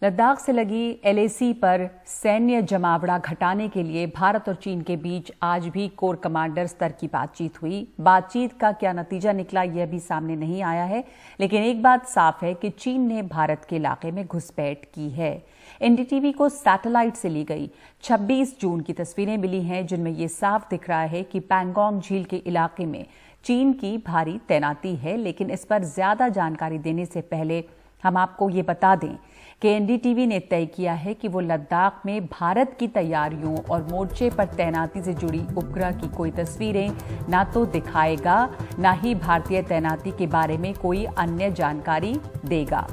लद्दाख से लगी एलएसी पर सैन्य जमावड़ा घटाने के लिए भारत और चीन के बीच आज भी कोर कमांडर स्तर की बातचीत हुई। बातचीत का क्या नतीजा निकला यह भी सामने नहीं आया है, लेकिन एक बात साफ है कि चीन ने भारत के इलाके में घुसपैठ की है। एनडीटीवी को सैटेलाइट से ली गई 26 जून की तस्वीरें मिली हैं, जिनमें यह साफ दिख रहा है कि पैंगोंग झील के इलाके में चीन की भारी तैनाती है। लेकिन इस पर ज्यादा जानकारी देने से पहले हम आपको ये बता दें कि एनडीटीवी ने तय किया है कि वो लद्दाख में भारत की तैयारियों और मोर्चे पर तैनाती से जुड़ी उपग्रह की कोई तस्वीरें ना तो दिखाएगा, ना ही भारतीय तैनाती के बारे में कोई अन्य जानकारी देगा।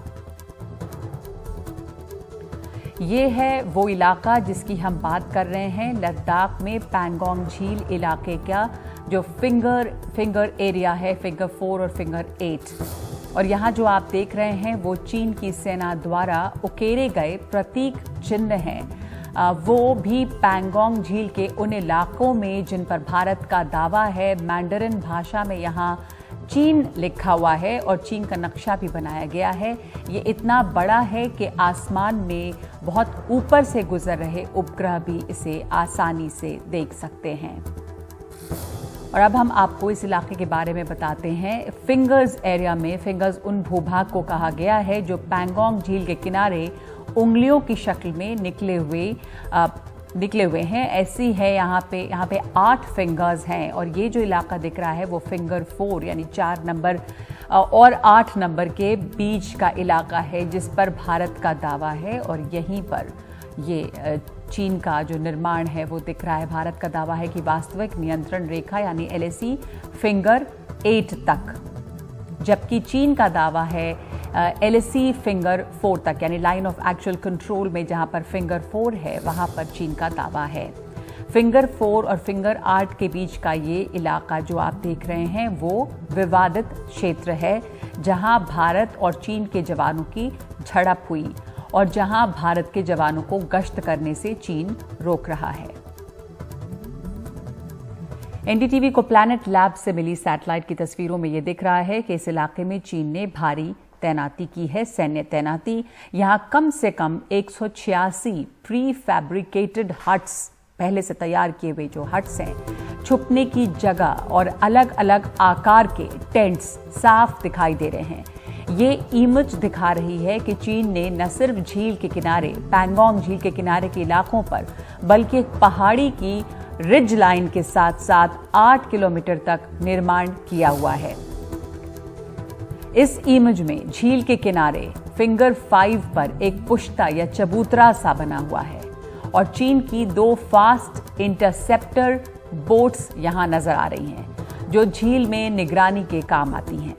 ये है वो इलाका जिसकी हम बात कर रहे हैं, लद्दाख में पैंगोंग झील इलाके का जो फिंगर एरिया है, फिंगर 4 और फिंगर 8। और यहाँ जो आप देख रहे हैं वो चीन की सेना द्वारा उकेरे गए प्रतीक चिन्ह हैं। वो भी पैंगोंग झील के उन इलाकों में जिन पर भारत का दावा है। मैंडरिन भाषा में यहाँ चीन लिखा हुआ है और चीन का नक्शा भी बनाया गया है। ये इतना बड़ा है कि आसमान में बहुत ऊपर से गुजर रहे उपग्रह भी इसे आसानी से देख सकते हैं। और अब हम आपको इस इलाके के बारे में बताते हैं। फिंगर्स एरिया में, फिंगर्स उन भूभाग को कहा गया है जो पैंगोंग झील के किनारे उंगलियों की शक्ल में निकले हुए हैं। ऐसी है यहाँ पे 8 फिंगर्स हैं और ये जो इलाका दिख रहा है वो फिंगर 4 यानी 4 नंबर और 8 नंबर के बीच का इलाका है, जिस पर भारत का दावा है। और यहीं पर ये चीन का जो निर्माण है वो दिख रहा है। भारत का दावा है कि वास्तविक नियंत्रण रेखा यानी एलएसी फिंगर 8 तक, जबकि चीन का दावा है एलएसी फिंगर 4 तक यानी लाइन ऑफ एक्चुअल कंट्रोल में जहां पर फिंगर 4 है वहां पर चीन का दावा है। फिंगर 4 और फिंगर 8 के बीच का ये इलाका जो आप देख रहे हैं वो विवादित क्षेत्र है, जहां भारत और चीन के जवानों की झड़प हुई और जहां भारत के जवानों को गश्त करने से चीन रोक रहा है। एनडीटीवी को प्लैनेट लैब से मिली सैटेलाइट की तस्वीरों में यह दिख रहा है कि इस इलाके में चीन ने भारी तैनाती की है, सैन्य तैनाती। यहां कम से कम 186 प्री फैब्रिकेटेड हट्स, पहले से तैयार किए हुए जो हट्स हैं, छुपने की जगह और अलग अलग आकार के टेंट्स साफ दिखाई दे रहे हैं। ये इमेज दिखा रही है कि चीन ने न सिर्फ झील के किनारे, पैंगोंग झील के किनारे के इलाकों पर, बल्कि एक पहाड़ी की रिज लाइन के साथ साथ 8 किलोमीटर तक निर्माण किया हुआ है। इस इमेज में झील के किनारे फिंगर 5 पर एक पुश्ता या चबूतरा सा बना हुआ है और चीन की 2 फास्ट इंटरसेप्टर बोट्स यहां नजर आ रही हैं, जो झील में निगरानी के काम आती हैं।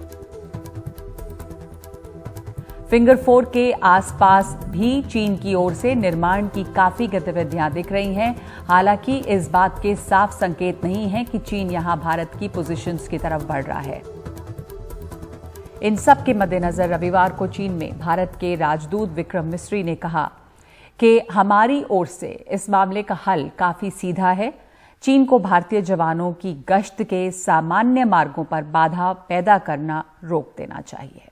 फिंगर 4 के आसपास भी चीन की ओर से निर्माण की काफी गतिविधियां दिख रही हैं। हालांकि इस बात के साफ संकेत नहीं है कि चीन यहां भारत की पोजीशंस की तरफ बढ़ रहा है। इन सब के मद्देनजर रविवार को चीन में भारत के राजदूत विक्रम मिस्री ने कहा कि हमारी ओर से इस मामले का हल काफी सीधा है। चीन को भारतीय जवानों की गश्त के सामान्य मार्गों पर बाधा पैदा करना रोक देना चाहिए।